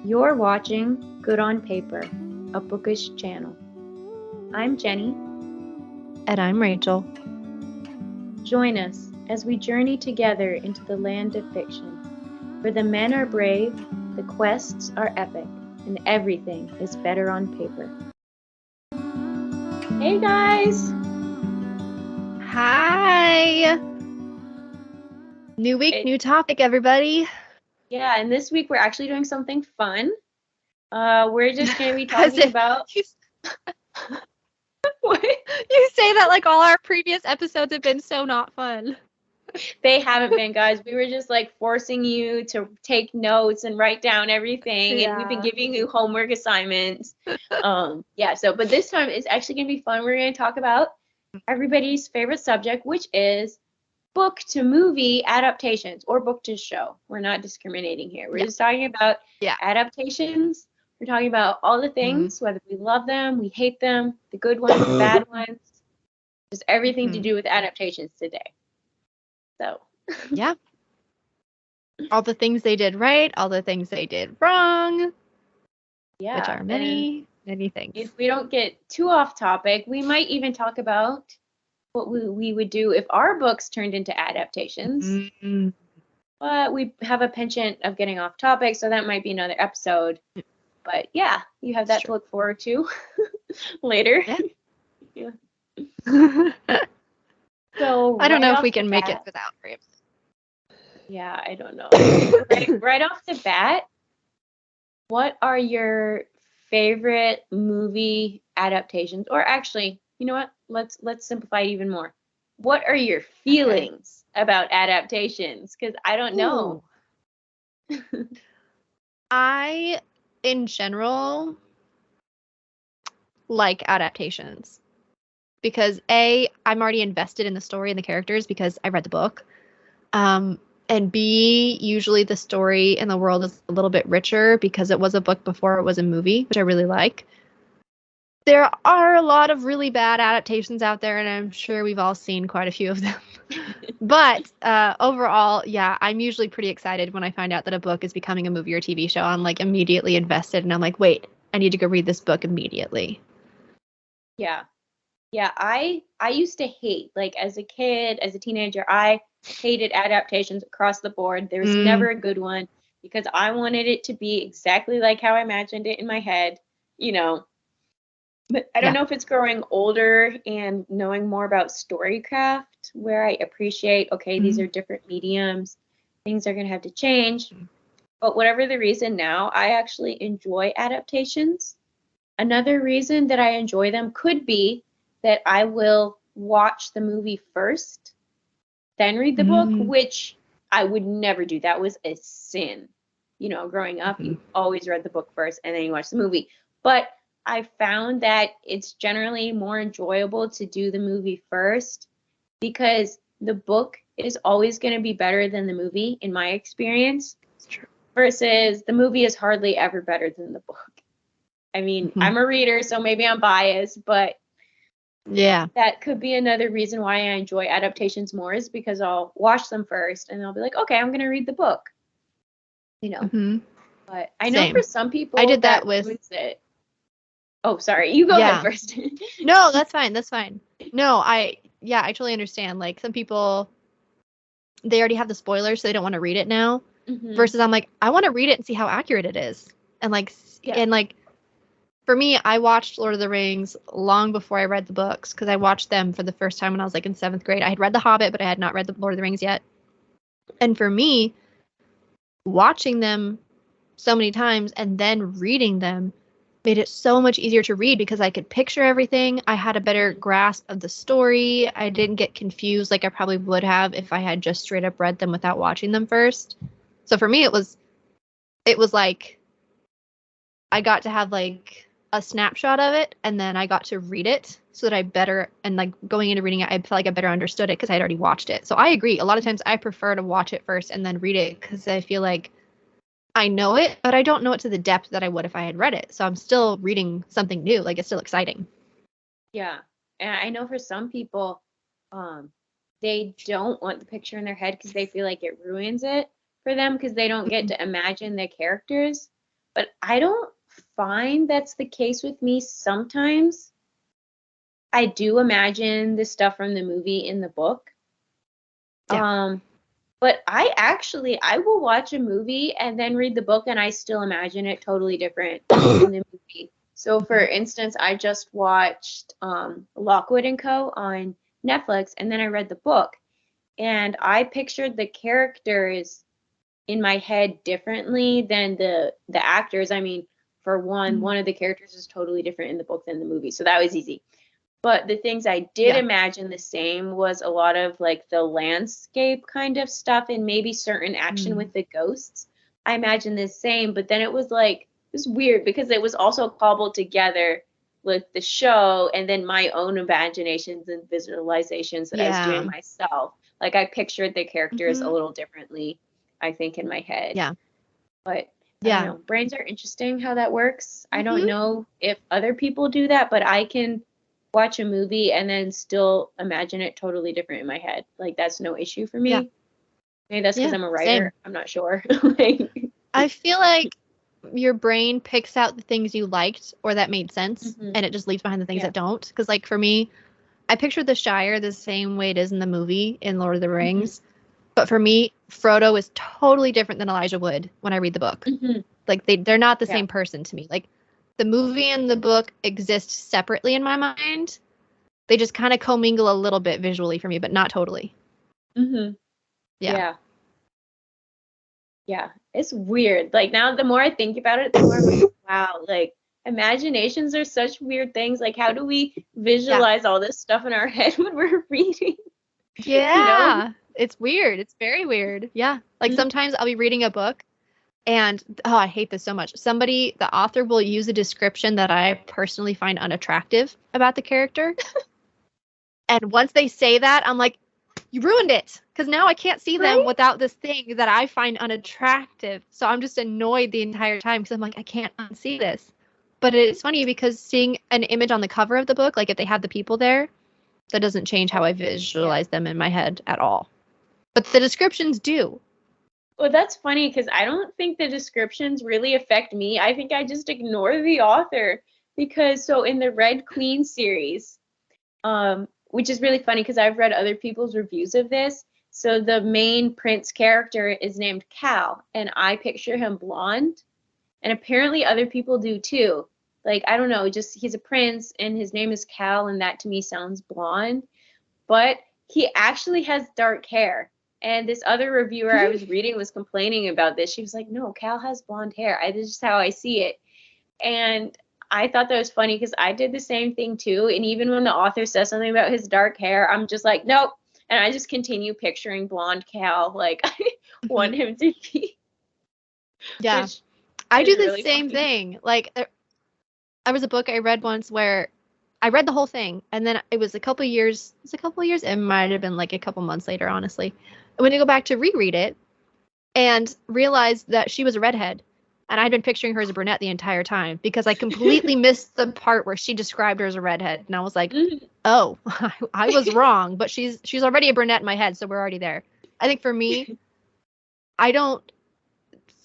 You're watching Good on Paper, a bookish channel. I'm Jenny. And I'm Rachel. Join us as we journey together into the land of fiction, where the men are brave, the quests are epic, and everything is better on paper. Hey guys! Hi! New week, new topic, everybody. Yeah, and this week we're actually doing something fun. We're just going to be talking about... What? You say that like all our previous episodes have been so not fun. They haven't been, guys. We were just like forcing you to take notes and write down everything, and we've been giving you homework assignments. But this time it's actually gonna be fun. We're gonna talk about everybody's favorite subject, which is book to movie adaptations or book to show. We're not discriminating here. We're just talking about adaptations. We're talking about all the things, whether we love them, we hate them, the good ones, the bad ones, just everything to do with adaptations today. So yeah, all the things they did right, all the things they did wrong. Yeah, which are many things. If we don't get too off topic, we might even talk about what we would do if our books turned into adaptations. Mm-hmm. But we have a penchant of getting off topic, so that might be another episode. But yeah, you have that to look forward to later. Yeah. So I don't know if we can make it without him. Yeah, I don't know. right off the bat, what are your favorite movie adaptations? Or actually, you know what? Let's simplify it even more. What are your feelings about adaptations? Because I don't know. I, in general, like adaptations. Because A, I'm already invested in the story and the characters because I read the book. And B, usually the story in the world is a little bit richer because it was a book before it was a movie, which I really like. There are a lot of really bad adaptations out there, and I'm sure we've all seen quite a few of them. But overall, yeah, I'm usually pretty excited when I find out that a book is becoming a movie or TV show. I'm like immediately invested, and I'm like, wait, I need to go read this book immediately. Yeah. Yeah, I used to hate, like as a kid, as a teenager, I hated adaptations across the board. There was never a good one because I wanted it to be exactly like how I imagined it in my head, you know. But I don't know if it's growing older and knowing more about storycraft where I appreciate, okay, these are different mediums. Things are going to have to change. But whatever the reason now, I actually enjoy adaptations. Another reason that I enjoy them could be that I will watch the movie first, then read the book, which I would never do. That was a sin. You know, growing up, you always read the book first and then you watch the movie. But I found that it's generally more enjoyable to do the movie first because the book is always going to be better than the movie, in my experience. It's true. Versus the movie is hardly ever better than the book. I mean, I'm a reader, so maybe I'm biased, but yeah, that could be another reason why I enjoy adaptations more is because I'll watch them first and I'll be like, okay, I'm going to read the book, you know. But I know for some people I did that with it. Oh, sorry, you go ahead first. No, that's fine. No, I totally understand. Like some people, they already have the spoilers, so they don't want to read it now. Versus I'm like, I want to read it and see how accurate it is. And like, for me, I watched Lord of the Rings long before I read the books because I watched them for the first time when I was like in 7th grade. I had read The Hobbit, but I had not read the Lord of the Rings yet. And for me, watching them so many times and then reading them made it so much easier to read because I could picture everything. I had a better grasp of the story. I didn't get confused like I probably would have if I had just straight up read them without watching them first. So for me, it was like I got to have like a snapshot of it and then I got to read it so that I better, and like going into reading it, I felt like I better understood it because I'd already watched it. So I agree. A lot of times I prefer to watch it first and then read it because I feel like I know it, but I don't know it to the depth that I would if I had read it. So I'm still reading something new. Like it's still exciting. Yeah. And I know for some people, they don't want the picture in their head because they feel like it ruins it for them because they don't get to imagine their characters. but I don't find that's the case with me. Sometimes I do imagine the stuff from the movie in the book. Yeah. But I will watch a movie and then read the book and I still imagine it totally different in the movie. So for instance, I just watched Lockwood and Co. on Netflix and then I read the book and I pictured the characters in my head differently than the actors. I mean, for one of the characters is totally different in the book than the movie. So that was easy. But the things I did imagine the same was a lot of like the landscape kind of stuff and maybe certain action with the ghosts. I imagined the same, but then it was like, it was weird because it was also cobbled together with the show and then my own imaginations and visualizations that I was doing myself. Like I pictured the characters a little differently, I think, in my head. Yeah. But I don't know. Brains are interesting how that works. I don't know if other people do that, but I can watch a movie and then still imagine it totally different in my head. Like that's no issue for me. Yeah. Maybe that's because I'm a writer. Same. I'm not sure. Like, I feel like your brain picks out the things you liked or that made sense, and it just leaves behind the things that don't. Because like for me, I pictured the Shire the same way it is in the movie in Lord of the Rings. But for me, Frodo is totally different than Elijah Wood when I read the book. Like they're not the same person to me. Like the movie and the book exist separately in my mind. They just kind of commingle a little bit visually for me, but not totally. Yeah. Yeah. It's weird. Like now the more I think about it, the more I'm like, wow, like imaginations are such weird things. Like how do we visualize all this stuff in our head when we're reading? Yeah. You know? It's weird. It's very weird. Yeah. Like sometimes I'll be reading a book and I hate this so much. The author will use a description that I personally find unattractive about the character. And once they say that, I'm like, you ruined it. Because now I can't see them without this thing that I find unattractive. So I'm just annoyed the entire time because I'm like, I can't unsee this. But it's funny because seeing an image on the cover of the book, like if they have the people there, that doesn't change how I visualize them in my head at all. But the descriptions do. Well, that's funny because I don't think the descriptions really affect me. I think I just ignore the author because so in the Red Queen series, which is really funny because I've read other people's reviews of this. So the main prince character is named Cal, and I picture him blonde, and apparently other people do too. Like I don't know, just he's a prince and his name is Cal, and that to me sounds blonde, but he actually has dark hair. And this other reviewer I was reading was complaining about this. She was like, "No, Cal has blonde hair. This is how I see it." And I thought that was funny because I did the same thing too. And even when the author says something about his dark hair, I'm just like, nope. And I just continue picturing blonde Cal like I want him to be. Yeah. I do the really same thing. Like there was a book I read once where I read the whole thing and then it was a couple years. It might have been like a couple months later, honestly. I went to go back to reread it and realized that she was a redhead. And I'd been picturing her as a brunette the entire time because I completely missed the part where she described her as a redhead. And I was like, oh, I was wrong. But she's already a brunette in my head, so we're already there. I think for me, I don't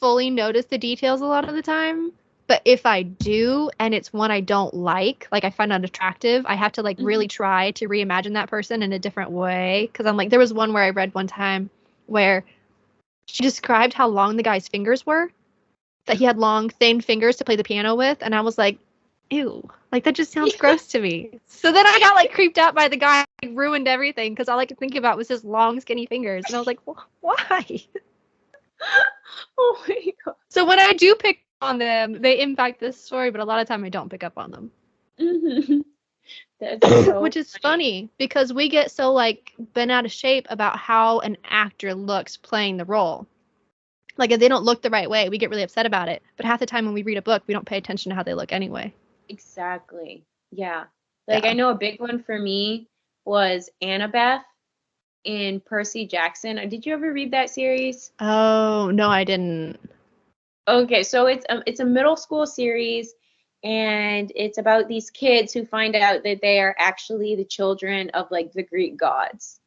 fully notice the details a lot of the time. But if I do, and it's one I don't like I find unattractive, I have to really try to reimagine that person in a different way. Because I'm like, there was one where I read one time where she described how long the guy's fingers were. That he had long, thin fingers to play the piano with. And I was like, ew, that just sounds gross to me. So then I got creeped out by the guy who ruined everything because all I could think about was his long, skinny fingers. And I was like, why? Oh my God. So when I do pick on them, they impact this story, but a lot of time I don't pick up on them. That's so Which is funny because we get so bent out of shape about how an actor looks playing the role. If they don't look the right way, we get really upset about it. But half the time when we read a book, we don't pay attention to how they look anyway. Exactly. Yeah. I know a big one for me was Annabeth in Percy Jackson. Did you ever read that series? Oh, no, I didn't. Okay, so it's a middle school series and it's about these kids who find out that they are actually the children of the Greek gods.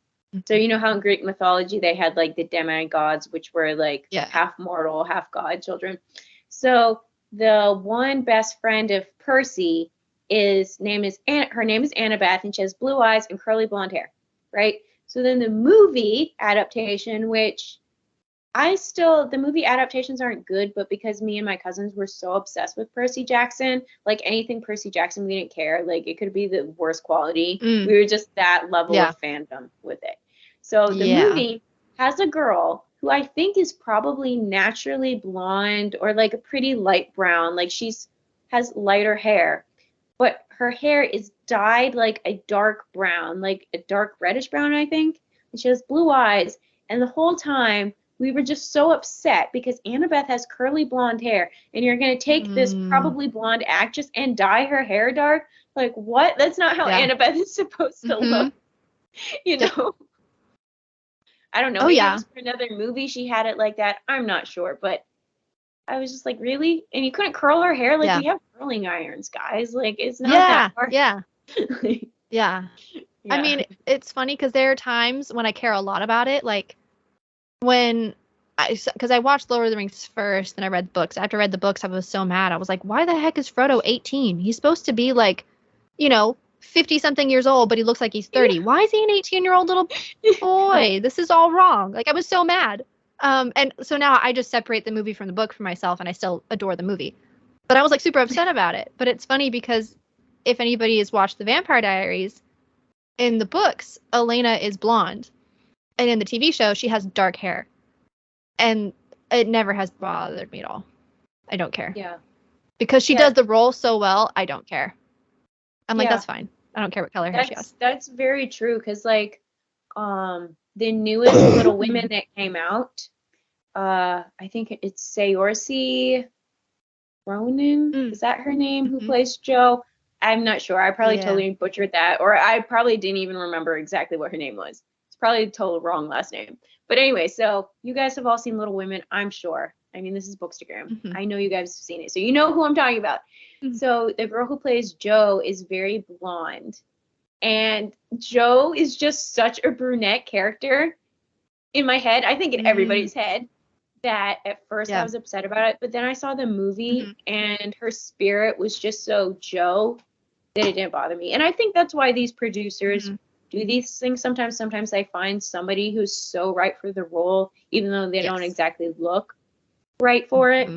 So you know how in Greek mythology they had the demigods, which were half mortal, half god children. So the one best friend of Percy her name is Annabeth, and she has blue eyes and curly blonde hair, right? So then the movie adaptation, which the movie adaptations aren't good, but because me and my cousins were so obsessed with Percy Jackson, like anything Percy Jackson, we didn't care. Like it could be the worst quality. We were just that level of fandom with it. So the movie has a girl who I think is probably naturally blonde or like a pretty light brown. Like has lighter hair, but her hair is dyed like a dark brown, like a dark reddish brown, I think. And she has blue eyes. And the whole time we were just so upset because Annabeth has curly blonde hair, and you're going to take this probably blonde actress and dye her hair dark. Like, what? That's not how Annabeth is supposed to look. You know? I don't know. Maybe it was for another movie she had it like that. I'm not sure. But I was just like, really? And you couldn't curl her hair? Like, we have curling irons, guys. Like, it's not that hard. Yeah. I mean, it's funny because there are times when I care a lot about it. Like, because I watched Lord of the Rings first, then I read the books. After I read the books, I was so mad. I was like, why the heck is Frodo 18? He's supposed to be like, 50-something years old, but he looks like he's 30. Why is he an 18-year-old little boy? This is all wrong. Like, I was so mad. And so now I just separate the movie from the book for myself, and I still adore the movie. But I was like super upset about it. But it's funny because if anybody has watched The Vampire Diaries, in the books, Elena is blonde. And in the TV show, she has dark hair. And it never has bothered me at all. I don't care. Yeah. Because she does the role so well, I don't care. I'm like, that's fine. I don't care what color hair she has. That's very true. Because, like, the newest Little Women that came out, I think it's Saoirse Ronan. Is that her name? Who plays Jo? I'm not sure. I probably totally butchered that. Or I probably didn't even remember exactly what her name was. It's probably a total wrong last name. But anyway, so you guys have all seen Little Women, I'm sure. I mean, this is Bookstagram. I know you guys have seen it. So you know who I'm talking about. So the girl who plays Jo is very blonde. And Jo is just such a brunette character in my head. I think in everybody's head. That at first I was upset about it. But then I saw the movie and her spirit was just so Jo that it didn't bother me. And I think that's why these producers do these things sometimes. Sometimes they find somebody who's so right for the role, even though they don't exactly look right for it.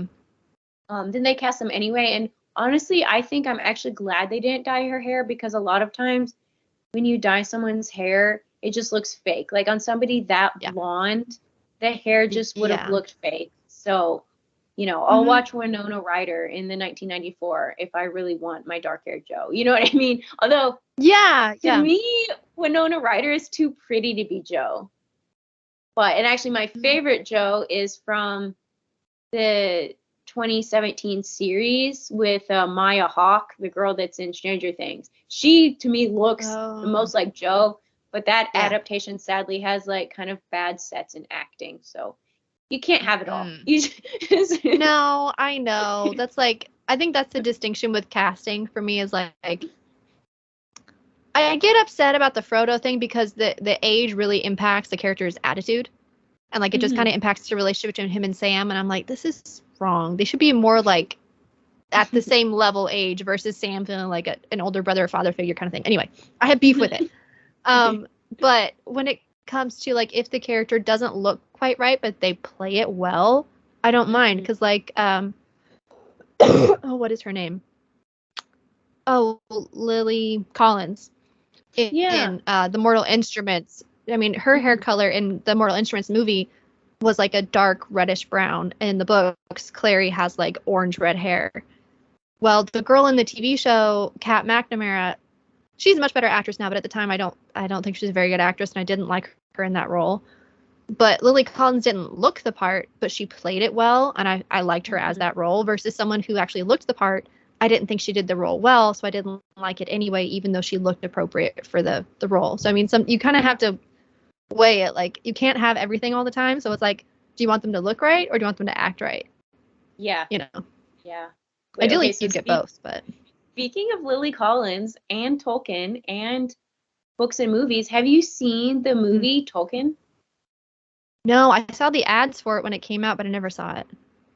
Then they cast them anyway. And honestly, I think I'm actually glad they didn't dye her hair, because a lot of times when you dye someone's hair, it just looks fake. Like on somebody that blonde, the hair just would have looked fake. So, I'll watch Winona Ryder in the 1994 if I really want my dark-haired Jo. You know what I mean? Although, to me, Winona Ryder is too pretty to be Jo. And actually, my favorite Jo is from the 2017 series with Maya Hawke, the girl that's in Stranger Things. She, to me, looks the most like Jo, but that adaptation sadly has like kind of bad sets and acting. So you can't have it all. No, I know. That's like, I think that's the distinction with casting for me is like I get upset about the Frodo thing because the age really impacts the character's attitude. And like it just kind of impacts the relationship between him and Sam. And I'm like, this is wrong. They should be more like at the same level age versus Sam feeling like an older brother or father figure kind of thing. Anyway, I have beef with it. But when it comes to like if the character doesn't look quite right, but they play it well, I don't mind. Because like, what is her name? Oh, Lily Collins in the Mortal Instruments. I mean, her hair color in the Mortal Instruments movie was like a dark reddish brown. In the books, Clary has like orange red hair. Well, the girl in the TV show, Kat McNamara, she's a much better actress now, but at the time I don't think she's a very good actress, and I didn't like her in that role. But Lily Collins didn't look the part, but she played it well, and I liked her as that role versus someone who actually looked the part. I didn't think she did the role well, so I didn't like it anyway, even though she looked appropriate for the role. So I mean, you kind of have to weigh it. Like you can't have everything all the time. So it's like, do you want them to look right or do you want them to act right? Yeah. You know. Yeah. Ideally, you'd get both, but. Speaking of Lily Collins and Tolkien and books and movies, have you seen the movie Tolkien? No, I saw the ads for it when it came out, but I never saw it.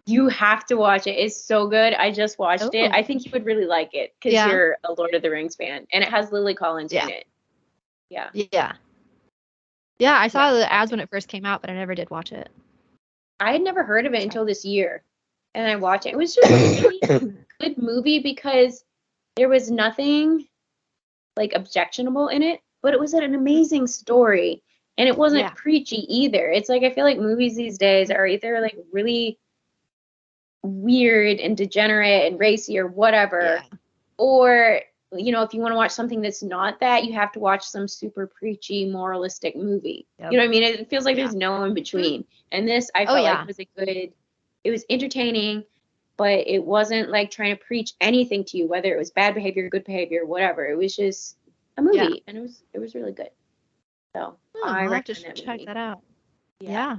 You have to watch it. It's so good. I just watched it. I Oh. think you would really like it because Yeah. you're a Lord of the Rings fan, and it has Lily Collins Yeah. in it. Yeah. Yeah. Yeah, I saw the watch ads it. when it first came out, but I never did watch it. I had never heard of it until this year, and I watched it. It was just a really good movie because there was nothing like objectionable in it, but it was an amazing story, and it wasn't Yeah. preachy either. It's like I feel like movies these days are either like really weird and degenerate and racy or whatever, Yeah. or you know, if you want to watch something that's not that, you have to watch some super preachy moralistic movie. Yep. You know what I mean? It feels like Yeah. there's no in between. And this I Oh, felt yeah. like was a good, it was entertaining, but it wasn't like trying to preach anything to you, whether it was bad behavior, good behavior, whatever. It was just a movie, Yeah. and it was really good. So Oh, I I'll have to recommend that check movie. that out. Yeah.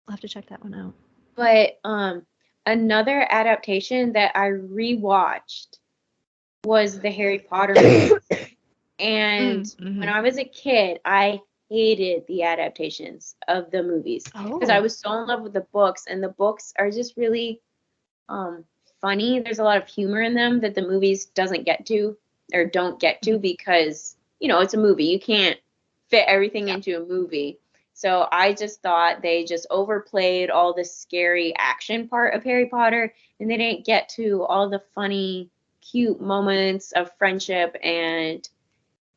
I'll have to check that one out. But another adaptation that I rewatched was the Harry Potter movies. And when I was a kid, I hated the adaptations of the movies because I Oh. was so in love with the books, and the books are just really funny. There's a lot of humor in them that the movies doesn't get to or don't get to because, you know, it's a movie. You can't fit everything into a movie. So I just thought they just overplayed all the scary action part of Harry Potter, and they didn't get to all the funny, cute moments of friendship and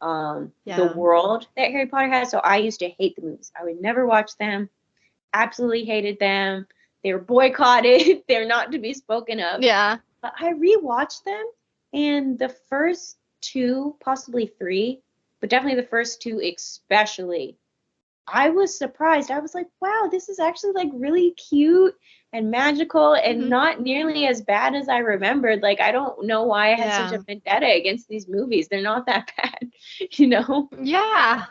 the world that Harry Potter has. So I used to hate the movies. I would never watch them. Absolutely hated them. They were boycotted. They're not to be spoken of. Yeah. But I rewatched them, and the first two, possibly three, but definitely the first two especially, I was surprised. I was like, wow, this is actually like really cute and magical and not nearly as bad as I remembered. Like, I don't know why I had such a vendetta against these movies. They're not that bad, you know? Yeah.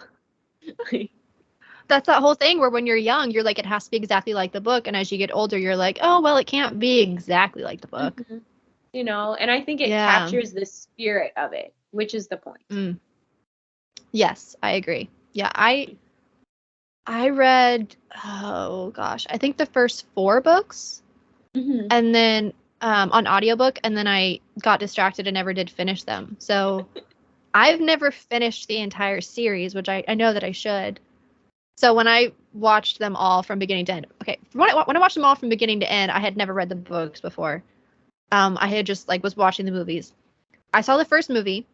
That's that whole thing where when you're young, you're like, it has to be exactly like the book. And as you get older, you're like, oh, well, it can't be exactly like the book. You know, and I think it captures the spirit of it, which is the point. Yes, I agree. Yeah, I read, oh gosh, I think the first 4 books and then on audiobook, and then I got distracted and never did finish them. So I've never finished the entire series, which I know that I should. So when I watched them all from beginning to end, okay, when I watched them all from beginning to end, I had never read the books before. I had just like was watching the movies. I saw the first movie.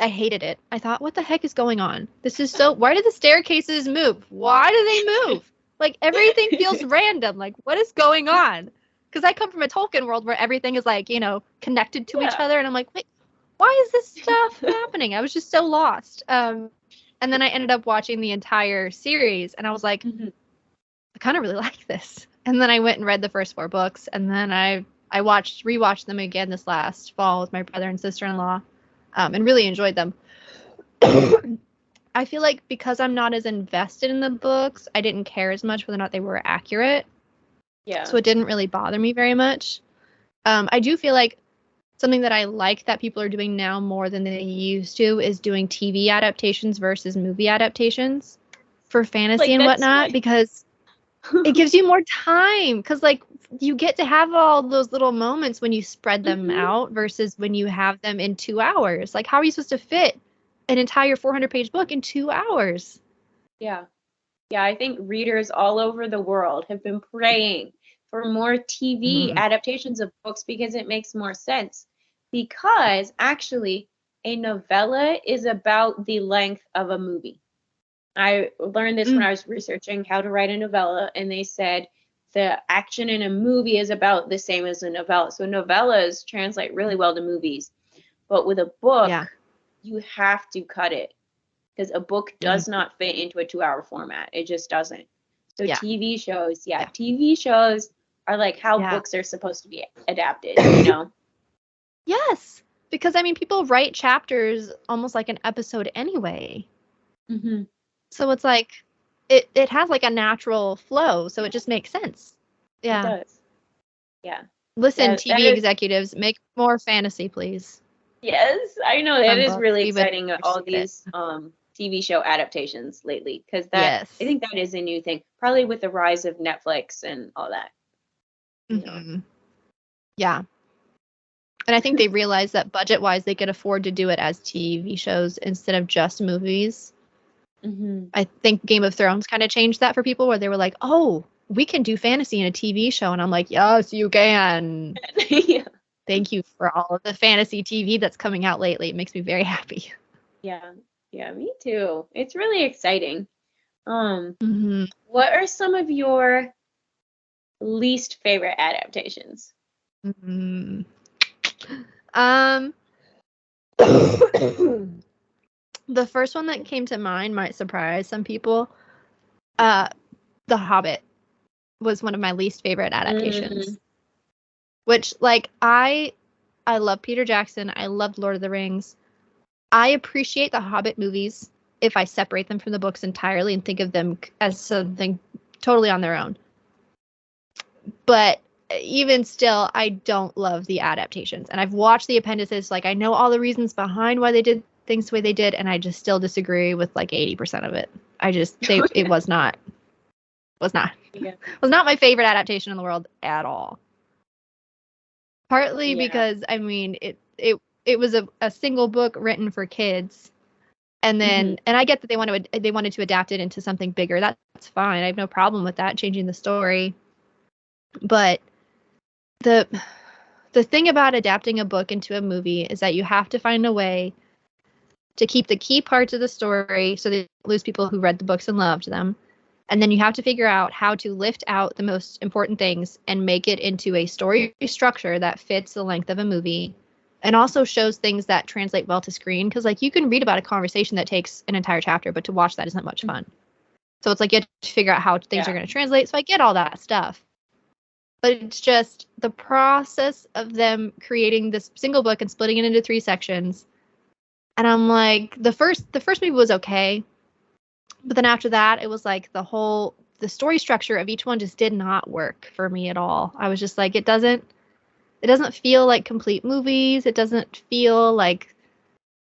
I hated it. I thought, what the heck is going on? This is so, why do the staircases move? Why do they move? Like everything feels random. Like what is going on? Because I come from a Tolkien world where everything is like, you know, connected to each other. And I'm like, wait, why is this stuff happening? I was just so lost. And then I ended up watching the entire series and I was like, I kind of really like this. And then I went and read the first 4 books. And then I rewatched them again this last fall with my brother and sister-in-law. And really enjoyed them. I feel like because I'm not as invested in the books, I didn't care as much whether or not they were accurate. Yeah. So it didn't really bother me very much. I do feel like something that I like that people are doing now more than they used to is doing TV adaptations versus movie adaptations for fantasy and whatnot, because it gives you more time. Because like you get to have all those little moments when you spread them out versus when you have them in 2 hours. Like how are you supposed to fit an entire 400-page book in 2 hours? Yeah. Yeah, I think readers all over the world have been praying for more TV adaptations of books because it makes more sense. Because actually, a novella is about the length of a movie. I learned this when I was researching how to write a novella, and they said the action in a movie is about the same as a novella. So novellas translate really well to movies. But with a book, you have to cut it because a book does not fit into a 2-hour format. It just doesn't. So TV shows, TV shows are like how books are supposed to be adapted, you know? Yes, because I mean, people write chapters almost like an episode anyway. So it's like, it has like a natural flow, so it just makes sense. Yeah. It does. Yeah. Listen, TV executives, make more fantasy, please. Yes, I know that is really exciting. All these TV show adaptations lately, because I think that is a new thing. Probably with the rise of Netflix and all that. Mm-hmm. Yeah. And I think they realized that budget-wise, they could afford to do it as TV shows instead of just movies. Mm-hmm. I think Game of Thrones kind of changed that for people, where they were like, "Oh, we can do fantasy in a TV show," and I'm like, "Yes, you can." Yeah. Thank you for all of the fantasy TV that's coming out lately. It makes me very happy. Yeah. Yeah, me too. It's really exciting. Mm-hmm. What are some of your least favorite adaptations? Mm-hmm. The first one that came to mind might surprise some people. The Hobbit was one of my least favorite adaptations. Which, like, I love Peter Jackson. I loved Lord of the Rings. I appreciate the Hobbit movies if I separate them from the books entirely and think of them as something totally on their own. But even still, I don't love the adaptations. And I've watched the appendices. Like, I know all the reasons behind why they did things the way they did, and I just still disagree with like 80% of it. It was not my favorite adaptation in the world at all. Partly because, I mean, it was a single book written for kids. And then, and I get that they wanted to adapt it into something bigger. That's fine. I have no problem with that, changing the story. But the thing about adapting a book into a movie is that you have to find a way to keep the key parts of the story so that you don't lose people who read the books and loved them. And then you have to figure out how to lift out the most important things and make it into a story structure that fits the length of a movie and also shows things that translate well to screen. Because, like, you can read about a conversation that takes an entire chapter, but to watch that isn't much fun. So it's like you have to figure out how things are going to translate. So I get all that stuff. But it's just the process of them creating this single book and splitting it into 3 sections. And I'm like, the first movie was okay. But then after that, it was like the story structure of each one just did not work for me at all. I was just like, it doesn't feel like complete movies. It doesn't feel like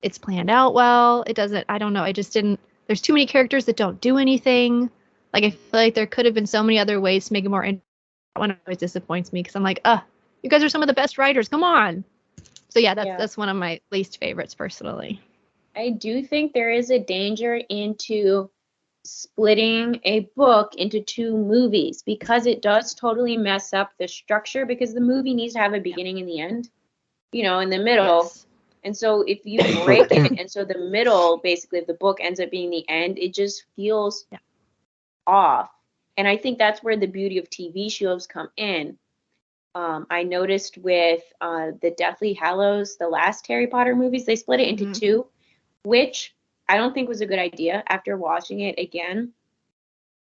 it's planned out well. I don't know. I just didn't, there's too many characters that don't do anything. Like, I feel like there could have been so many other ways to make it more interesting. That one always disappoints me because I'm like, you guys are some of the best writers. Come on. So yeah, that's one of my least favorites personally. I do think there is a danger into splitting a book into 2 movies because it does totally mess up the structure, because the movie needs to have a beginning and the end, in the middle. Yes. And so if you break it, and so the middle basically of the book ends up being the end, it just feels off. And I think that's where the beauty of TV shows come in. I noticed with the Deathly Hallows, the last Harry Potter movies, they split it into 2, which I don't think was a good idea after watching it again.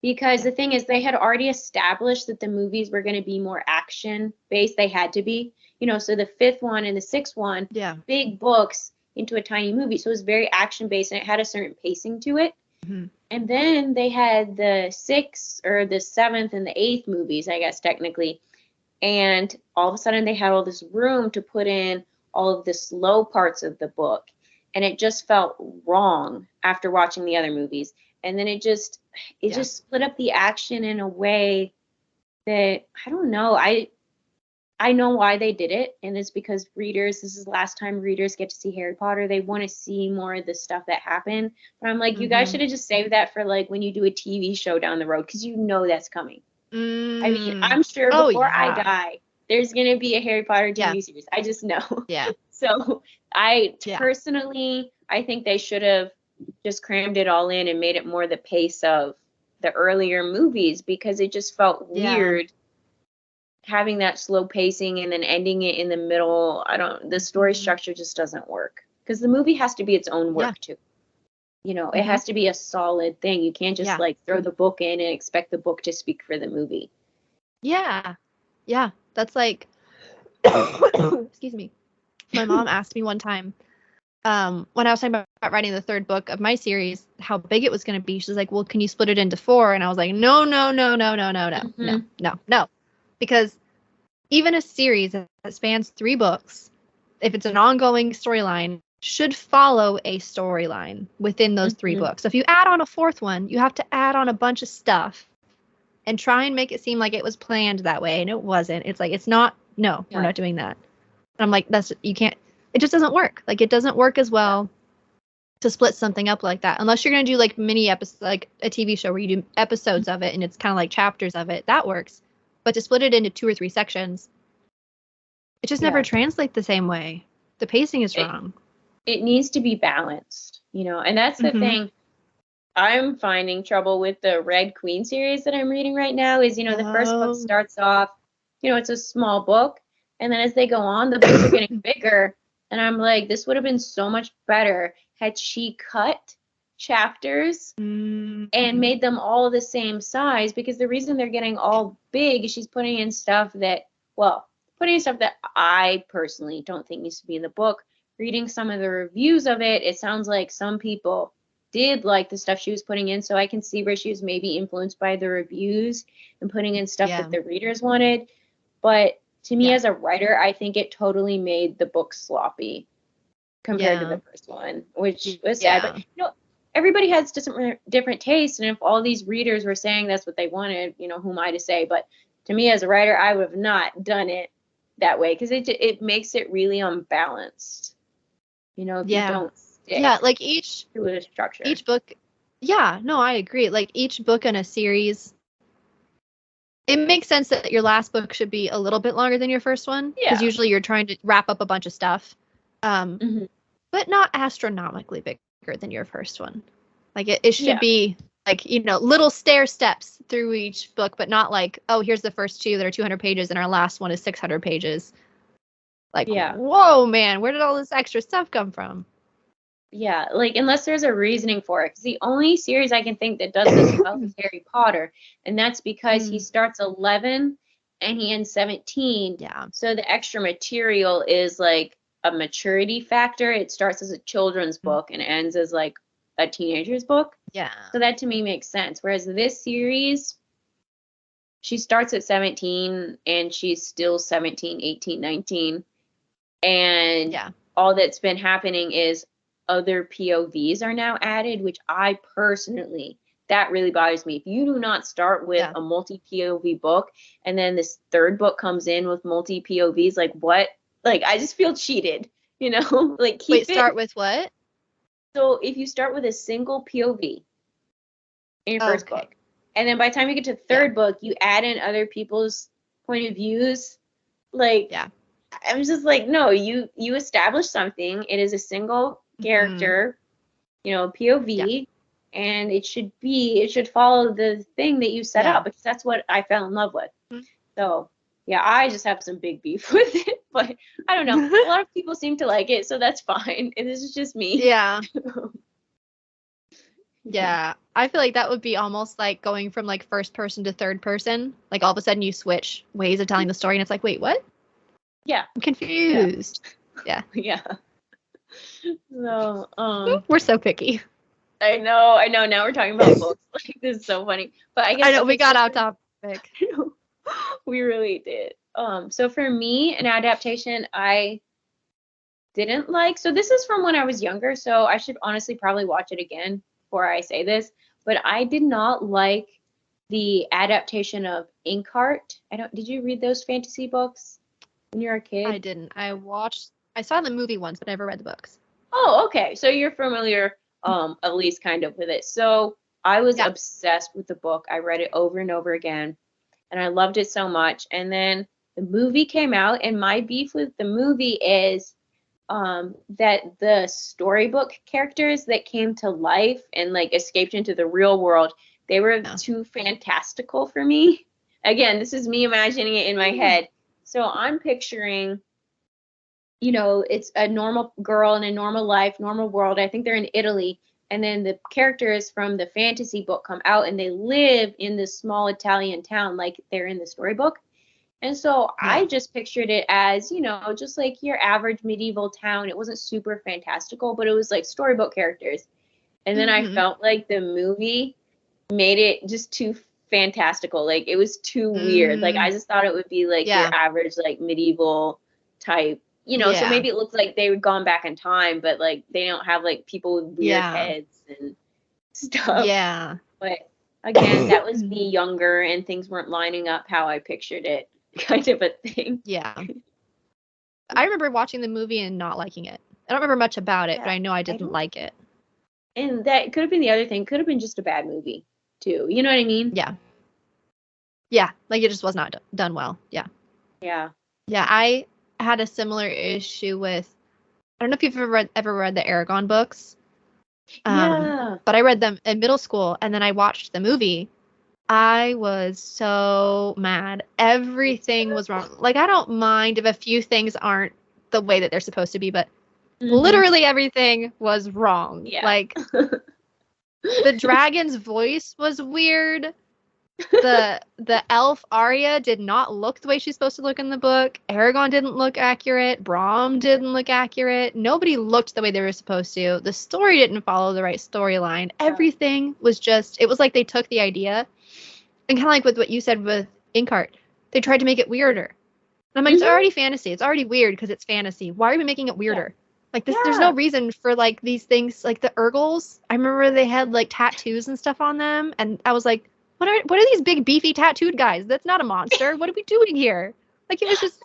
Because the thing is, they had already established that the movies were going to be more action-based. They had to be. So the 5th one and the 6th one, big books into a tiny movie. So it was very action-based, and it had a certain pacing to it. Mm-hmm. And then they had the 6th or the 7th and the 8th movies, I guess, technically. And all of a sudden, they had all this room to put in all of the slow parts of the book. And it just felt wrong after watching the other movies. And then it just split up the action in a way that, I don't know. I know why they did it. And it's because this is the last time readers get to see Harry Potter. They want to see more of the stuff that happened. But I'm like, you guys should have just saved that for like when you do a TV show down the road, because that's coming. I mean, I'm sure before I die, there's going to be a Harry Potter TV series. I just know. Yeah. So personally, I think they should have just crammed it all in and made it more the pace of the earlier movies, because it just felt weird having that slow pacing and then ending it in the middle. The story structure just doesn't work, because the movie has to be its own work too. It has to be a solid thing. You can't just like throw the book in and expect the book to speak for the movie. Yeah. Yeah. That's like, excuse me. My mom asked me one time, when I was talking about writing the 3rd book of my series, how big it was going to be. She's like, well, can you split it into 4? And I was like, no. Because even a series that spans 3 books, if it's an ongoing storyline, should follow a storyline within those 3 books. So if you add on a 4th one, you have to add on a bunch of stuff and try and make it seem like it was planned that way, and it wasn't. It's like, it's not. No, we're not doing that. And I'm like, you can't. It just doesn't work. Like, it doesn't work as well to split something up like that, unless you're gonna do like mini episodes, like a TV show where you do episodes of it and it's kind of like chapters of it. That works. But to split it into 2 or 3 sections, it just never translates the same way. The pacing is wrong. It needs to be balanced, and that's the thing. I'm finding trouble with the Red Queen series that I'm reading right now is, the first book starts off, it's a small book. And then as they go on, the books are getting bigger. And I'm like, this would have been so much better had she cut chapters and made them all the same size, because the reason they're getting all big is she's putting in stuff that I personally don't think needs to be in the book. Reading some of the reviews of it, it sounds like some people did like the stuff she was putting in, so I can see where she was maybe influenced by the reviews and putting in stuff that the readers wanted. But to me, as a writer, I think it totally made the book sloppy compared to the first one, which was sad. But everybody has different tastes, and if all these readers were saying that's what they wanted, who am I to say? But to me, as a writer, I would have not done it that way, because it makes it really unbalanced. If you don't. Like each book. I agree. Like each book in a series, it makes sense that your last book should be a little bit longer than your first one, because usually you're trying to wrap up a bunch of stuff, but not astronomically bigger than your first one. Like it should be like, little stair steps through each book, but not like, oh, here's the first 2 that are 200 pages and our last one is 600 pages. Like, whoa, man, where did all this extra stuff come from? Yeah, like, unless there's a reasoning for it. Because the only series I can think that does this well is Harry Potter. And that's because he starts 11 and he ends 17. Yeah. So the extra material is like a maturity factor. It starts as a children's book and ends as like a teenager's book. Yeah. So that to me makes sense. Whereas this series, she starts at 17 and she's still 17, 18, 19. And all that's been happening is other POVs are now added, which I personally, that really bothers me. If you do not start with a multi-POV book and then this third book comes in with multi-POVs, like what? Like, I just feel cheated, Like, start with what? So if you start with a single POV in your first book, and then by the time you get to the third book, you add in other people's point of views, like, I'm just like, no, you establish something. It is a single character, POV, and it should follow the thing that you set up, because that's what I fell in love with. So I just have some big beef with it, but I don't know. A lot of people seem to like it, so that's fine. This is just me. Yeah, I feel like that would be almost like going from like first person to third person. Like all of a sudden you switch ways of telling the story, and it's like, wait, what? Yeah, I'm confused. Yeah. So, we're so picky. I know. Now we're talking about books. Like, this is so funny. But I guess I know we got out topic. We really did. So for me, an adaptation I didn't like. So this is from when I was younger. So I should honestly probably watch it again before I say this. But I did not like the adaptation of Inkheart. Did you read those fantasy books when you were a kid? I didn't. I saw the movie once, but never read the books. Oh, okay. So you're familiar, at least kind of with it. So I was obsessed with the book. I read it over and over again, and I loved it so much. And then the movie came out, and my beef with the movie is that the storybook characters that came to life and like escaped into the real world, they were too fantastical for me. Again, this is me imagining it in my head. So I'm picturing, it's a normal girl in a normal life, normal world. I think they're in Italy. And then the characters from the fantasy book come out and they live in this small Italian town like they're in the storybook. And so I just pictured it as, just like your average medieval town. It wasn't super fantastical, but it was like storybook characters. And then I felt like the movie made it just too fantastical. Like, it was too weird. Like, I just thought it would be like your average like medieval type, so maybe it looked like they had gone back in time, but like they don't have like people with weird heads and stuff. Yeah. But again, that was me younger and things weren't lining up how I pictured it, kind of a thing. Yeah. I remember watching the movie and not liking it. I don't remember much about it, but I know I didn't like it. And that could have been the other thing. Could have been just a bad movie, too. You know what I mean? Yeah. Yeah, like it just was not done well. Yeah. Yeah. Yeah, I had a similar issue with, I don't know if you've ever read the Aragon books. Yeah. But I read them in middle school and then I watched the movie. I was so mad. Everything was wrong. Like, I don't mind if a few things aren't the way that they're supposed to be, but literally everything was wrong. Yeah. Like, the dragon's voice was weird. The elf Arya did not look the way she's supposed to look in the book. Aragon didn't look accurate. Brom didn't look accurate. Nobody looked the way they were supposed to. The story didn't follow the right storyline. Everything was just, it was like they took the idea and kind of like with what you said with Inkheart, they tried to make it weirder. And I'm like, it's already fantasy. It's already weird because it's fantasy. Why are we making it weirder? Like this, there's no reason for like these things, like the Urgles. I remember they had like tattoos and stuff on them, and I was like, what are these big beefy tattooed guys? That's not a monster. What are we doing here? Like it was just,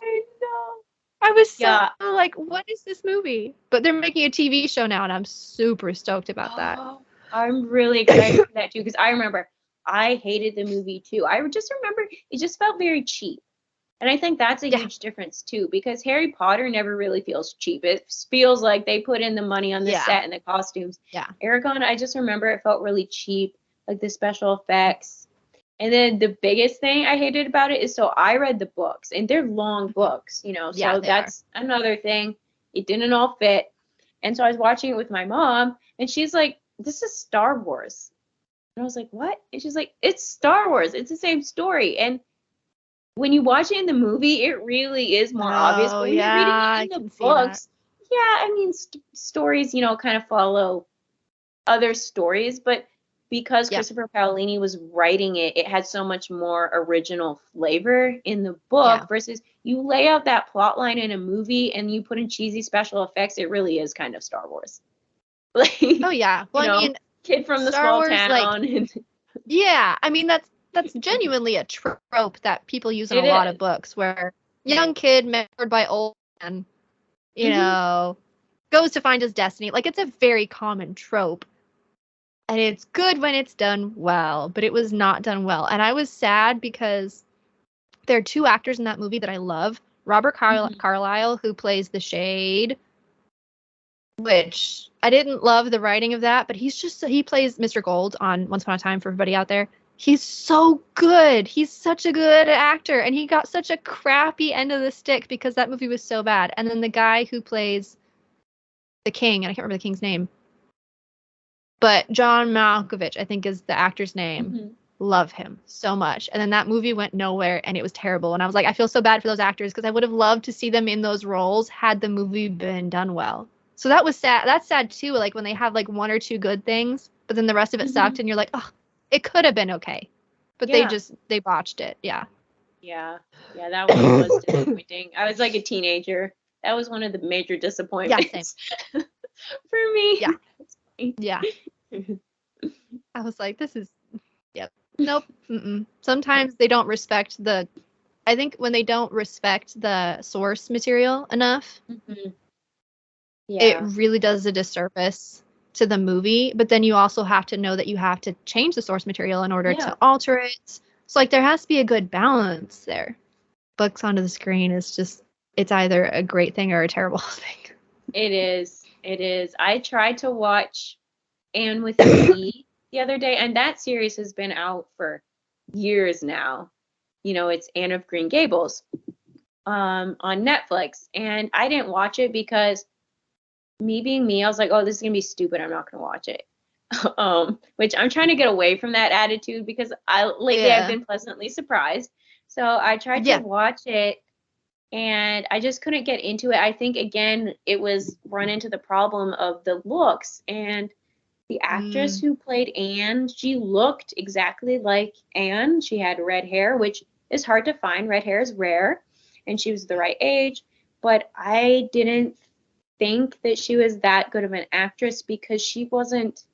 I was so like, what is this movie? But they're making a TV show now, and I'm super stoked about that. I'm really excited for that too, because I remember I hated the movie too. I just remember it just felt very cheap. And I think that's a huge difference too, because Harry Potter never really feels cheap. It feels like they put in the money on the set and the costumes. Yeah. Aragon, I just remember it felt really cheap, like the special effects. And then the biggest thing I hated about it is, so I read the books, and they're long books, you know, so that's another thing. It didn't all fit. And so I was watching it with my mom, and she's like, this is Star Wars. And I was like, what? And she's like, it's Star Wars. It's the same story. And when you watch it in the movie, it really is more obvious. But when you're reading it in the books, I mean, stories, you know, kind of follow other stories. But because Christopher Paolini was writing it, it had so much more original flavor in the book versus you lay out that plot line in a movie and you put in cheesy special effects. It really is kind of Star Wars. Like, well, I mean, kid from the small town. Like, I mean, that's genuinely a trope that people use in a lot of books, where young kid mentored by old man, you know, goes to find his destiny. Like, it's a very common trope. And it's good when it's done well, but it was not done well. And I was sad because there are two actors in that movie that I love. Robert Carlyle, who plays the Shade, which I didn't love the writing of that, but he plays Mr. Gold on Once Upon a Time, for everybody out there. He's so good. He's such a good actor, and he got such a crappy end of the stick because that movie was so bad. And then the guy who plays the king, and I can't remember the king's name, but John Malkovich, I think is the actor's name. Love him so much. And then that movie went nowhere, and it was terrible. And I was like, I feel so bad for those actors because I would have loved to see them in those roles had the movie been done well. So that was sad. That's sad too. Like when they have like one or two good things, but then the rest of it sucked, and you're like, oh, it could have been okay, but they botched it. Yeah, that one was disappointing. I was like a teenager. That was one of the major disappointments for me. Yeah. I was like, this is, nope. Sometimes they don't respect I think when they don't respect the source material enough, it really does a disservice to the movie. But then you also have to know that you have to change the source material in order to alter it. So like there has to be a good balance there. Books onto the screen is just, it's either a great thing or a terrible thing. It is. I tried to watch Anne with an E the other day, and that series has been out for years now. You know, it's Anne of Green Gables on Netflix, and I didn't watch it because me being me, I was like, oh, this is gonna be stupid. I'm not gonna watch it. Which I'm trying to get away from that attitude because lately I've been pleasantly surprised. So I tried to watch it, and I just couldn't get into it. I think again it was run into the problem of the looks, and the actress who played Anne, she looked exactly like Anne. She had red hair, which is hard to find. Red hair is rare, and she was the right age. But I didn't think that she was that good of an actress because she wasn't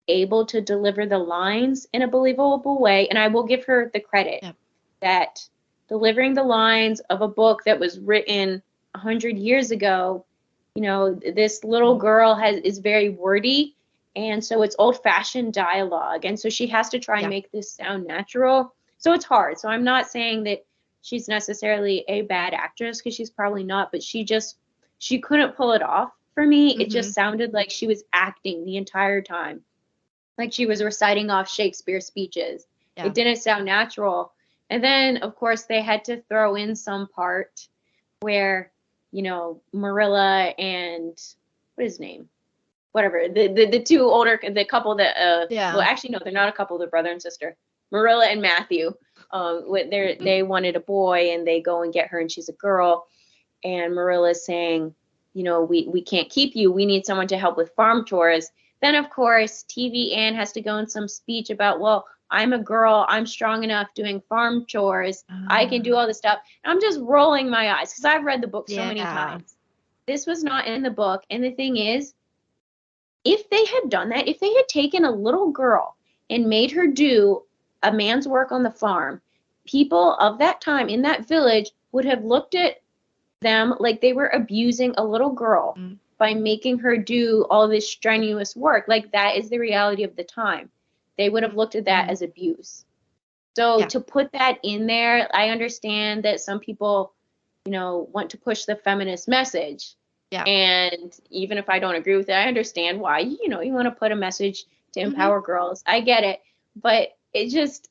able to deliver the lines in a believable way. And I will give her the credit that delivering the lines of a book that was written 100 years ago, this little girl is very wordy, and so it's old-fashioned dialogue, and so she has to try and make this sound natural. So it's hard. So I'm not saying that she's necessarily a bad actress, because she's probably not, but she couldn't pull it off for me. It just sounded like she was acting the entire time, like she was reciting off Shakespeare speeches. It didn't sound natural. And then, of course, they had to throw in some part where, Marilla and what is his name? Whatever. The two older, the couple that, well, actually, no, they're not a couple, they're brother and sister. Marilla and Matthew, they wanted a boy, and they go and get her, and she's a girl. And Marilla's saying, we can't keep you. We need someone to help with farm chores. Then, of course, TV Ann has to go in some speech about, well, I'm a girl. I'm strong enough doing farm chores. I can do all this stuff. And I'm just rolling my eyes, because I've read the book so many times. This was not in the book. And the thing is, if they had done that, if they had taken a little girl and made her do a man's work on the farm, people of that time in that village would have looked at them like they were abusing a little girl by making her do all this strenuous work. Like, that is the reality of the time. They would have looked at that as abuse. So to put that in there, I understand that some people, want to push the feminist message. Yeah. And even if I don't agree with it, I understand why, you want to put a message to empower girls. I get it. But it just,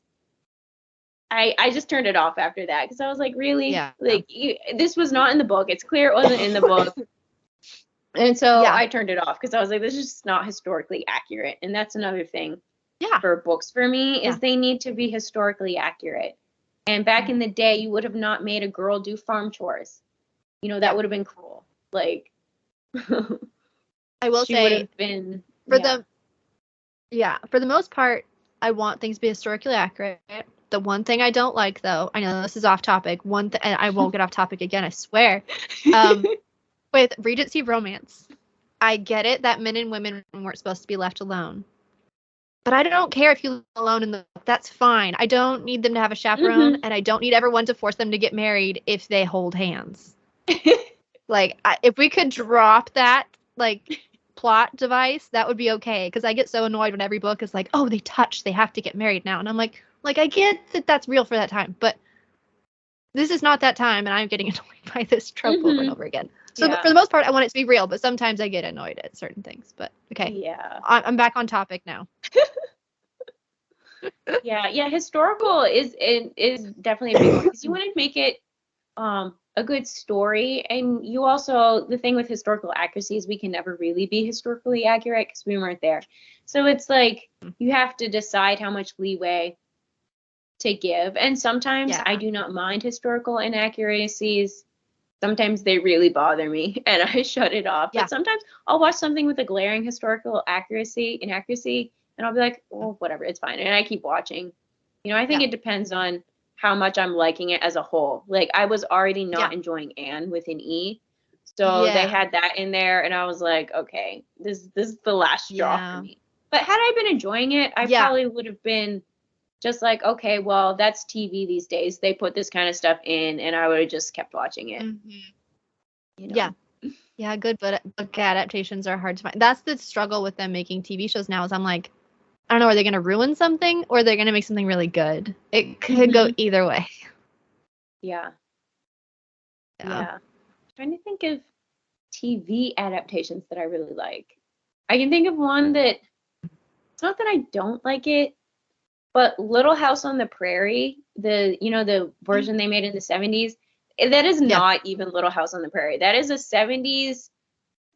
I just turned it off after that, because I was like, really? Yeah. Like, this was not in the book. It's clear it wasn't in the book. And so I turned it off, because I was like, this is just not historically accurate. And that's another thing for books for me, is they need to be historically accurate. And back in the day, you would have not made a girl do farm chores. That would have been cruel. Like, I will say, would have been for the most part, I want things to be historically accurate. The one thing I don't like, though, I know this is off topic, and I won't get off topic again, I swear, with Regency romance. I get it that men and women weren't supposed to be left alone. But I don't care if you live alone in the book. That's fine. I don't need them to have a chaperone, and I don't need everyone to force them to get married if they hold hands. Like, if we could drop that, like, plot device, that would be okay. Because I get so annoyed when every book is like, oh, they touch, they have to get married now. And I'm like, I get that that's real for that time, but this is not that time, and I'm getting annoyed by this trope over and over again. So for the most part, I want it to be real, but sometimes I get annoyed at certain things. But okay, I'm back on topic now. Historical is definitely a big one, because you want to make it a good story, and you also, the thing with historical accuracy is we can never really be historically accurate because we weren't there. So it's like you have to decide how much leeway to give, and sometimes I do not mind historical inaccuracies. Sometimes they really bother me, and I shut it off. But sometimes I'll watch something with a glaring historical inaccuracy, and I'll be like, oh, whatever, it's fine, and I keep watching. I think it depends on how much I'm liking it as a whole. Like, I was already not enjoying Anne with an E, so they had that in there, and I was like, okay, this is the last straw for me. But had I been enjoying it, I probably would have been just like, okay, well, that's TV these days. They put this kind of stuff in, and I would have just kept watching it. Yeah, good book adaptations are hard to find. That's the struggle with them making TV shows now, is I'm like, I don't know, are they going to ruin something, or are they going to make something really good? It could go either way. Yeah. I'm trying to think of TV adaptations that I really like. I can think of one that, it's not that I don't like it, but Little House on the Prairie, the version they made in the 70s, that is not even Little House on the Prairie. That is a 70s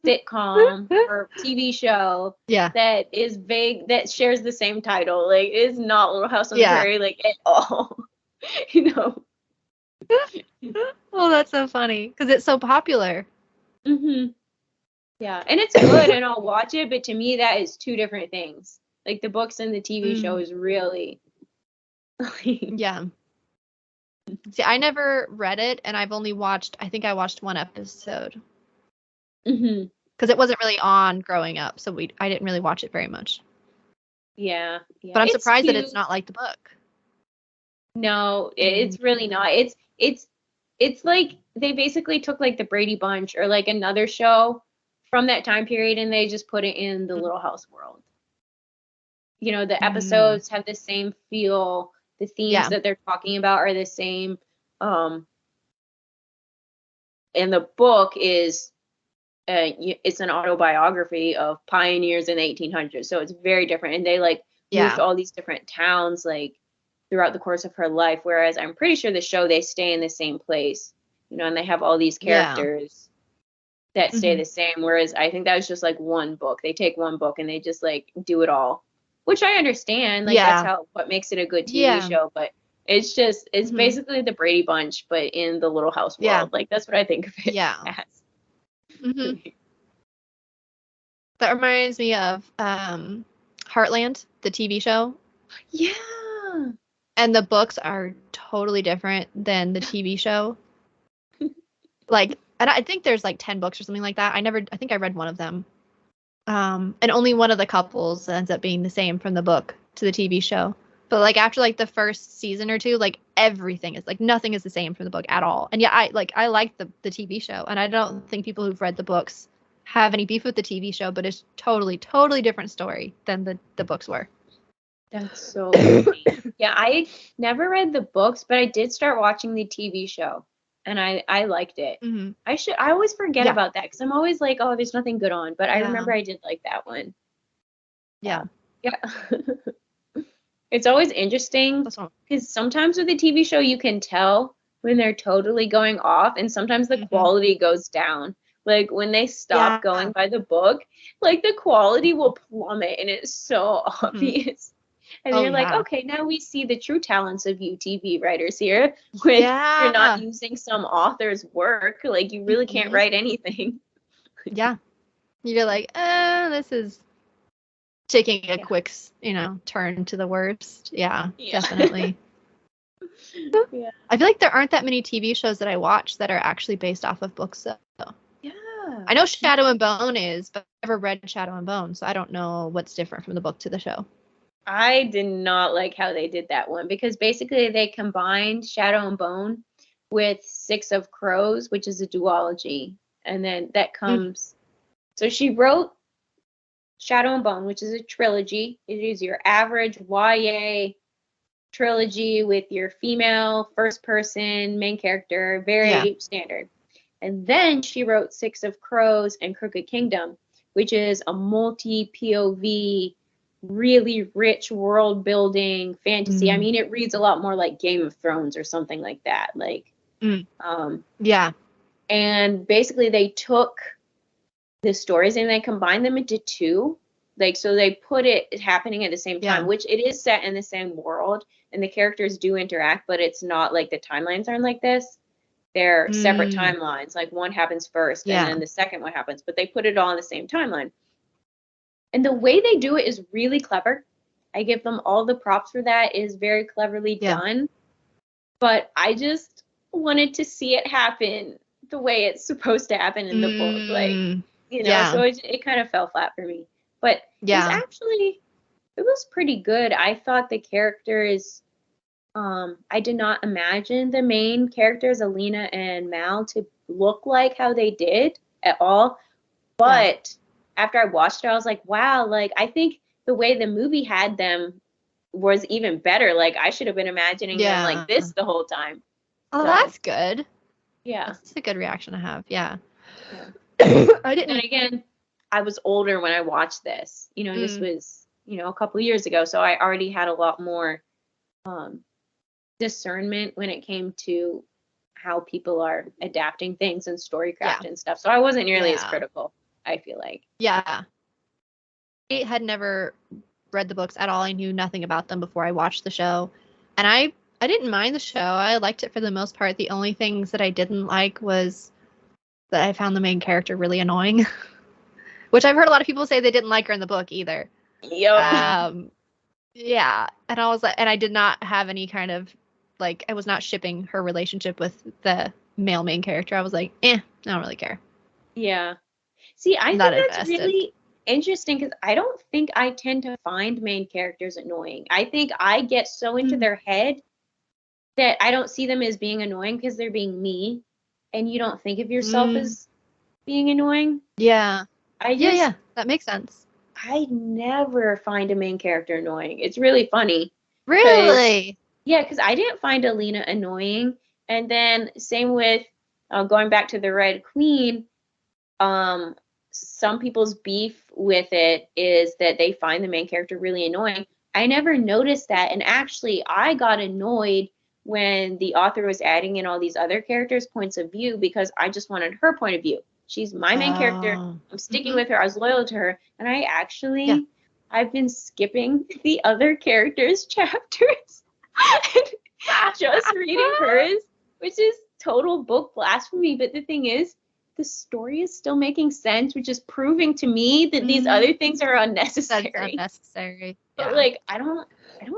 sitcom or TV show that is vague, that shares the same title. Like, it is not Little House on the Prairie, like, at all. Oh, that's so funny, because it's so popular. Yeah, and it's good, and I'll watch it, but to me that is two different things. Like, the books and the TV show is really See, I never read it, and I've only watched, I think I watched one episode. Because it wasn't really on growing up, so I didn't really watch it very much. Yeah. But I'm It's surprised that cute. it's not like the book. No, it's really not. It's like they basically took like the Brady Bunch or like another show from that time period and they just put it in the Little House world. You know, the episodes have the same feel, the themes that they're talking about are the same. And the book is it's an autobiography of pioneers in the 1800s, so it's very different. And they like moved to all these different towns like throughout the course of her life. Whereas I'm pretty sure the show they stay in the same place, you know, and they have all these characters that stay the same. Whereas I think that was just like one book. They take one book and they just like do it all, which I understand. Like that's what makes it a good TV show. But it's just it's basically the Brady Bunch, but in the Little House world. Like that's what I think of it as. That reminds me of Heartland, the TV show. Yeah. And the books are totally different than the TV show. Like, and I think there's like 10 books or something like that. I think I read one of them. And only one of the couples ends up being the same from the book to the TV show. But like after like the first season or two, like everything is like nothing is the same from the book at all. And yeah, I like the TV show, and I don't think people who've read the books have any beef with the TV show, but it's totally different story than the books were. That's so funny. Yeah, I never read the books, but I did start watching the TV show, and I liked it. I always forget about that because I'm always like, oh, there's nothing good on, but I remember I did like that one. Yeah. It's always interesting because sometimes with a TV show you can tell when they're totally going off, and sometimes the quality goes down. Like when they stop going by the book, like the quality will plummet, and it's so obvious. And you're like, okay, now we see the true talents of you TV writers here. When you're not using some author's work, like you really can't write anything. You're like, this is taking a quick, turn to the worst. Definitely. I feel like there aren't that many TV shows that I watch that are actually based off of books, though. I know Shadow and Bone is, but I've never read Shadow and Bone, so I don't know what's different from the book to the show. I did not like how they did that one because basically they combined Shadow and Bone with Six of Crows, which is a duology. And then that comes. So she wrote Shadow and Bone, which is a trilogy. It is your average YA trilogy with your female first person main character, very standard. And then she wrote Six of Crows and Crooked Kingdom, which is a multi POV, really rich world building fantasy. I mean, it reads a lot more like Game of Thrones or something like that. Like, and basically they took the stories and they combined them into two. Like, so they put it happening at the same time, which it is set in the same world and the characters do interact, but it's not like the timelines aren't like this. They're separate timelines. Like one happens first and then the second one happens, but they put it all in the same timeline. And the way they do it is really clever. I give them all the props for that. It is very cleverly done. But I just wanted to see it happen the way it's supposed to happen in the book. Like, so it kind of fell flat for me. But it was pretty good. I thought the characters, I did not imagine the main characters, Alina and Mal, to look like how they did at all. But after I watched it, I was like, wow, like I think the way the movie had them was even better. Like I should have been imagining them like this the whole time. Oh, so, that's good. Yeah. That's a good reaction to have. Yeah. I didn't. And again, I was older when I watched this. You know, this was, a couple years ago. So I already had a lot more discernment when it came to how people are adapting things and storycraft and stuff. So I wasn't nearly as critical, I feel like. Yeah. I had never read the books at all. I knew nothing about them before I watched the show. And I didn't mind the show. I liked it for the most part. The only things that I didn't like was that I found the main character really annoying. Which I've heard a lot of people say they didn't like her in the book either. Yep. Yeah. And I was like, and I did not have any kind of, like, I was not shipping her relationship with the male main character. I was like, I don't really care. Yeah. See, I think that's really, interesting because I don't think I tend to find main characters annoying. I think I get so into their head that I don't see them as being annoying because they're being me, and you don't think of yourself as being annoying. Yeah. Yeah, that makes sense. I never find a main character annoying. It's really funny. Really? Yeah, because I didn't find Alina annoying. And then same with going back to the Red Queen, some people's beef with it is that they find the main character really annoying. I never noticed that. And actually, I got annoyed when the author was adding in all these other characters' points of view because I just wanted her point of view. She's my main character. I'm sticking with her. I was loyal to her. And I actually, I've been skipping the other characters' chapters and just reading hers, which is total book blasphemy. But the thing is, the story is still making sense, which is proving to me that these other things are unnecessary. That's unnecessary. But like, I don't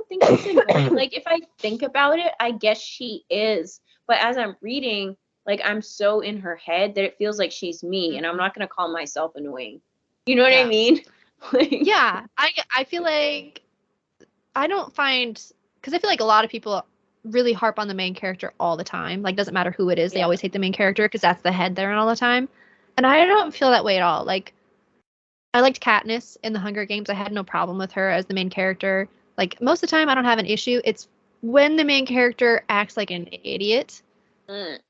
think she's annoying. Like, if I think about it, I guess she is. But as I'm reading, like, I'm so in her head that it feels like she's me, and I'm not gonna call myself annoying. You know what I mean? Like, yeah, I feel like I don't find, because I feel like a lot of people really harp on the main character all the time. Like, doesn't matter who it is, they always hate the main character because that's the head they're in all the time. And I don't feel that way at all. Like, I liked Katniss in the Hunger Games. I had no problem with her as the main character. Like, most of the time, I don't have an issue. It's when the main character acts like an idiot.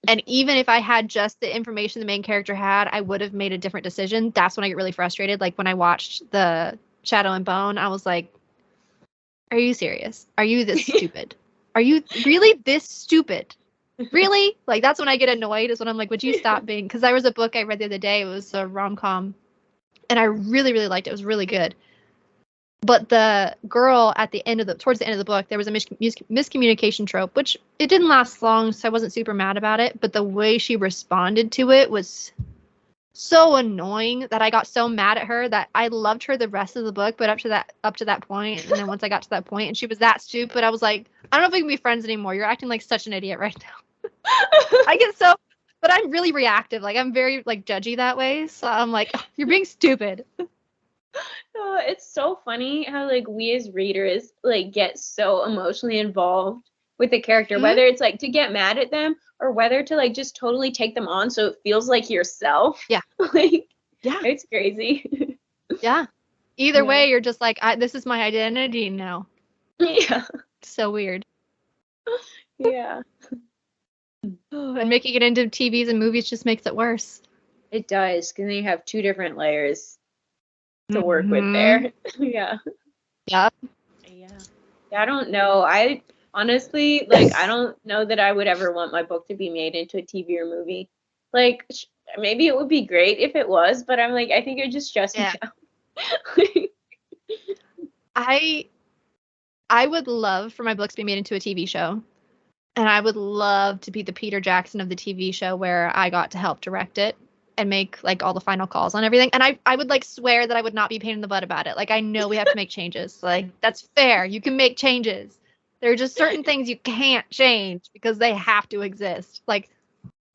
And even if I had just the information the main character had, I would have made a different decision. That's when I get really frustrated. Like, when I watched the Shadow and Bone, I was like, are you serious? Are you this stupid? Are you really this stupid? Really? Like, that's when I get annoyed, is when I'm like, would you stop being, because there was a book I read the other day. It was a rom-com, and I really, really liked it. It was really good. But the girl at the end of towards the end of the book, there was a miscommunication trope, which it didn't last long, so I wasn't super mad about it. But the way she responded to it was so annoying that I got so mad at her that I loved her the rest of the book, but up to that point, and then once I got to that point and she was that stupid, I was like, I don't know if we can be friends anymore. You're acting like such an idiot right now. I get so, but I'm really reactive. Like, I'm very like judgy that way. So I'm like, oh, you're being stupid. Oh, it's so funny how like we as readers like get so emotionally involved with the character, whether it's like to get mad at them or whether to like just totally take them on so it feels like yourself. Yeah. Like, yeah, it's crazy. Yeah. Either way, you're just like, this is my identity now. Yeah. So weird. Yeah. And making it into TVs and movies just makes it worse. It does, because then you have two different layers to work with there. Yeah. Yeah. I don't know. I honestly, like, I don't know that I would ever want my book to be made into a TV or movie. Like, maybe it would be great if it was, but I'm like, I think it would just stress me out. I would love for my books to be made into a TV show. And I would love to be the Peter Jackson of the TV show where I got to help direct it and make like all the final calls on everything. And I would like swear that I would not be a pain in the butt about it. Like, I know we have to make changes. Like, that's fair. You can make changes. There are just certain things you can't change because they have to exist. Like,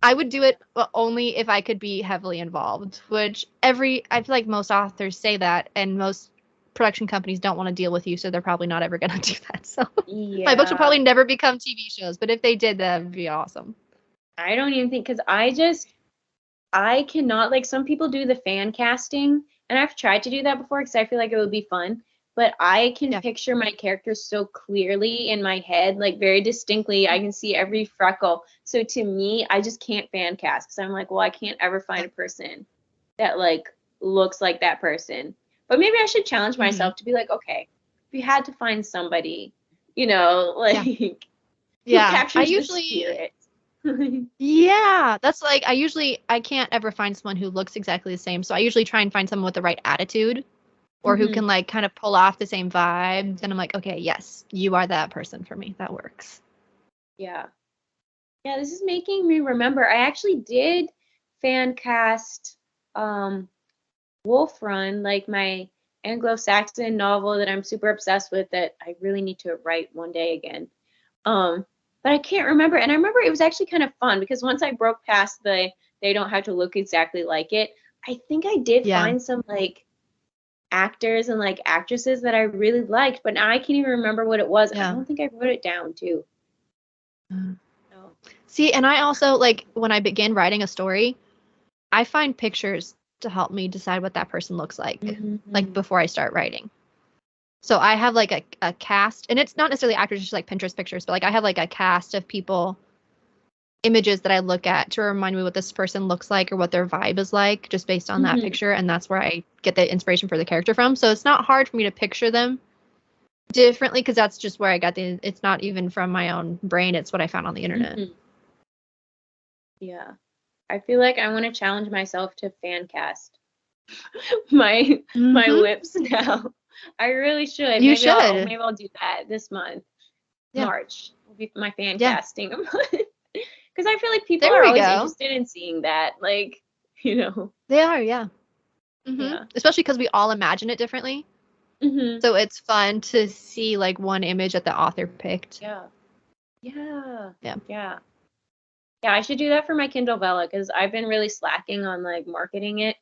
I would do it only if I could be heavily involved, which I feel like most authors say that, and most production companies don't want to deal with you, so they're probably not ever going to do that. So my books will probably never become TV shows, but if they did, that would be awesome. I don't even think, because I cannot, like, some people do the fan casting, and I've tried to do that before because I feel like it would be fun, but I can picture my characters so clearly in my head, like very distinctly. I can see every freckle. So to me, I just can't fan cast because I'm like, well, I can't ever find a person that like looks like that person. But maybe I should challenge myself to be like, okay, if you had to find somebody, you know, like who captures the spirit. Yeah, that's like, I can't ever find someone who looks exactly the same. So I usually try and find someone with the right attitude or who can like kind of pull off the same vibes. And I'm like, okay, yes, you are that person for me. That works. Yeah. Yeah, this is making me remember. I actually did fan cast Wolf Run, like my Anglo-Saxon novel that I'm super obsessed with that I really need to write one day again. But I can't remember. And I remember it was actually kind of fun because once I broke past they don't have to look exactly like it, I think I did find some like actors and like actresses that I really liked, but now I can't even remember what it was. Yeah. I don't think I wrote it down too. No. See, and I also like when I begin writing a story, I find pictures to help me decide what that person looks like, like before I start writing. So I have like a cast, and it's not necessarily actors, just like Pinterest pictures, but like I have like a cast of people, images that I look at to remind me what this person looks like or what their vibe is like, just based on that picture, and that's where I get the inspiration for the character from. So it's not hard for me to picture them differently because that's just where I got it's not even from my own brain, it's what I found on the internet. Yeah. I feel like I want to challenge myself to fan cast my whips now. I really should. You maybe should. Maybe I'll do that this month. Yeah. March will be my fan casting. Because I feel like people There are we always go. interested in seeing that. Like, you know. They are, yeah. Yeah. Especially because we all imagine it differently. So it's fun to see like one image that the author picked. Yeah. Yeah. Yeah. Yeah. Yeah, I should do that for my Kindle Vella because I've been really slacking on like marketing it.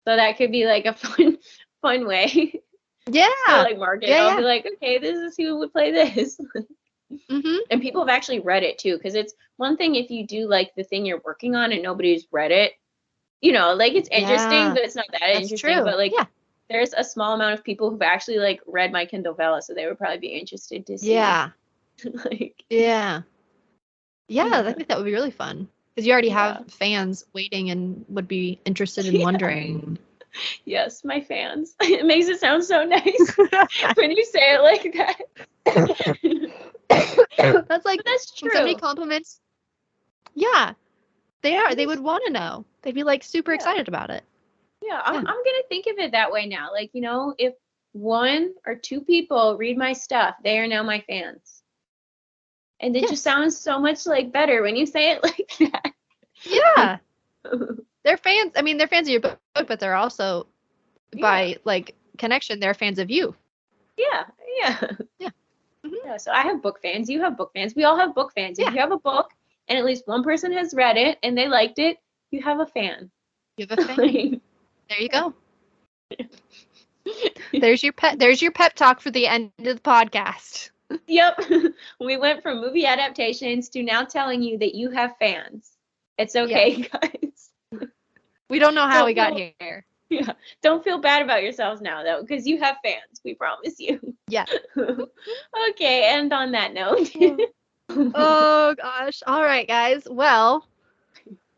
So that could be like a fun way. Yeah. To like market. Yeah, I'll be like, okay, this is who would play this. And people have actually read it too, because it's one thing if you do like the thing you're working on and nobody's read it, you know, like it's interesting, but it's not that interesting. True. But like there's a small amount of people who've actually like read my Kindle Vella, so they would probably be interested to see. Yeah. Like Yeah, I think that would be really fun. Because you already have fans waiting and would be interested in wondering. Yes, my fans. It makes it sound so nice when you say it like that. That's like, that's true. When somebody compliments. Yeah, they are. They would want to know. They'd be like super excited about it. Yeah, I'm gonna think of it that way now. Like, you know, if 1 or 2 people read my stuff, they are now my fans. And it just sounds so much like better when you say it like that. Yeah. They're fans. I mean, they're fans of your book, but they're also by like connection, they're fans of you. Yeah. Yeah, so I have book fans, you have book fans, we all have book fans. If you have a book and at least one person has read it and they liked it, you have a fan. You have a fan. There you go. There's your pep talk for the end of the podcast. Yep. We went from movie adaptations to now telling you that you have fans. It's okay, guys. We don't know how we got here. Yeah. Don't feel bad about yourselves now, though, because you have fans. We promise you. Yeah. Okay. And on that note. Oh gosh. All right, guys. Well,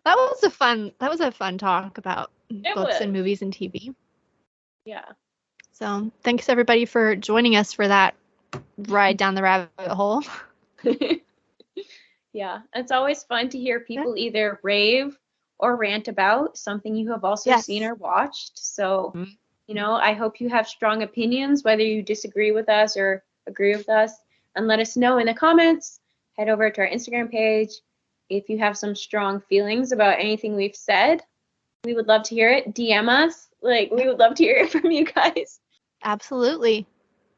that was a fun talk about books and movies and TV. Yeah. So thanks everybody for joining us for that ride down the rabbit hole. Yeah. It's always fun to hear people either rave or rant about something you have also seen or watched. So, you know, I hope you have strong opinions, whether you disagree with us or agree with us, and let us know in the comments. Head over to our Instagram page. If you have some strong feelings about anything we've said, we would love to hear it. DM us. Like, we would love to hear it from you guys. Absolutely.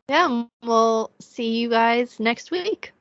Yeah, we'll see you guys next week.